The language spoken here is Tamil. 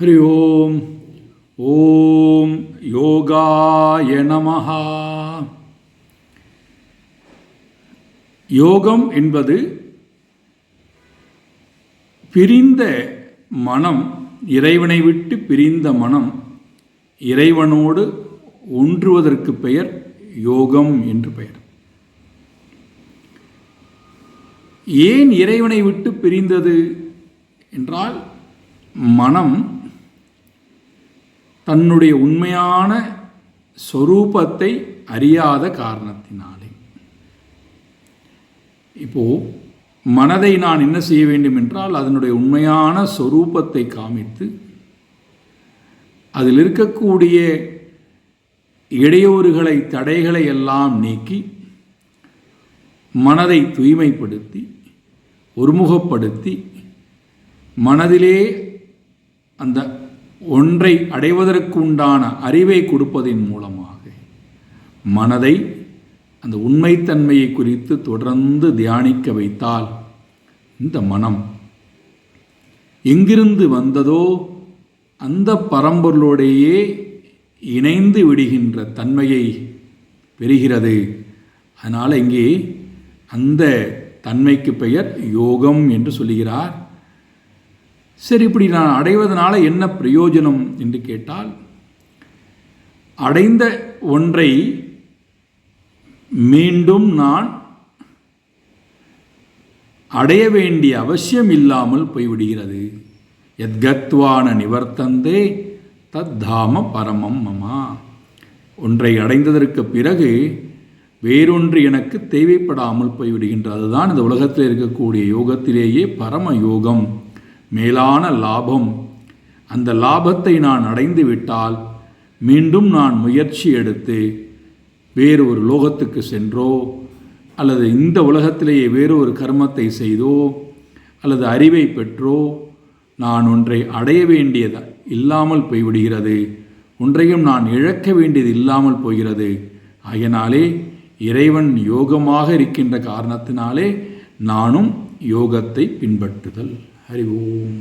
ஹரி ஓம். ஓம் யோகாய நமஹ. யோகம் என்பது பிரிந்த மனம், இறைவனை விட்டு பிரிந்த மனம் இறைவனோடு ஒன்றுவதற்கு பெயர் யோகம் என்று பெயர். ஏன் இறைவனை விட்டு பிரிந்தது என்றால், மனம் தன்னுடைய உண்மையான சொரூபத்தை அறியாத காரணத்தினாலே. இப்போ மனதை நான் என்ன செய்ய வேண்டும் என்றால், அதனுடைய உண்மையான சொரூபத்தை காமித்து அதில் இருக்கக்கூடிய இடையூறுகளை, தடைகளை எல்லாம் நீக்கி மனதை தூய்மைப்படுத்தி ஒருமுகப்படுத்தி மனதிலே அந்த ஒன்றை அடைவதற்கு உண்டான அறிவை கொடுப்பதின் மூலமாக மனதை அந்த உண்மைத்தன்மையை குறித்து தொடர்ந்து தியானிக்க வைத்தால், இந்த மனம் எங்கிருந்து வந்ததோ அந்த பரம்பொருளோடையே இணைந்து விடுகின்ற தன்மையை பெறுகிறது. அதனால் இங்கே அந்த தன்மைக்கு பெயர் யோகம் என்று சொல்லுகிறார். சரி, இப்படி நான் அடைவதனால என்ன பிரயோஜனம் என்று கேட்டால், அடைந்த ஒன்றை மீண்டும் நான் அடைய வேண்டிய அவசியம் இல்லாமல் போய்விடுகிறது. யத்கத்வான நிவர்த்தந்தே தத்தாம பரமம் மமா. ஒன்றை அடைந்ததற்கு பிறகு வேறொன்று எனக்கு தேவைப்படாமல் போய்விடுகின்றது. அதுதான் இந்த உலகத்தில் இருக்கக்கூடிய யோகத்திலேயே பரம யோகம், மேலான லாபம். அந்த லாபத்தை நான் அடைந்து விட்டால் மீண்டும் நான் முயற்சி எடுத்து வேறு ஒரு லோகத்துக்கு சென்றோ அல்லது இந்த உலகத்திலேயே வேறு ஒரு கர்மத்தை செய்தோ அல்லது அறிவை பெற்றோ நான் ஒன்றை அடைய வேண்டியது இல்லாமல் போய்விடுகிறது. ஒன்றையும் நான் இழக்க வேண்டியது இல்லாமல் போகிறது. ஆகையினாலே இறைவன் யோகமாக இருக்கின்ற காரணத்தினாலே நானும் யோகத்தை பின்பற்றுதல். ஹரி ஓம்.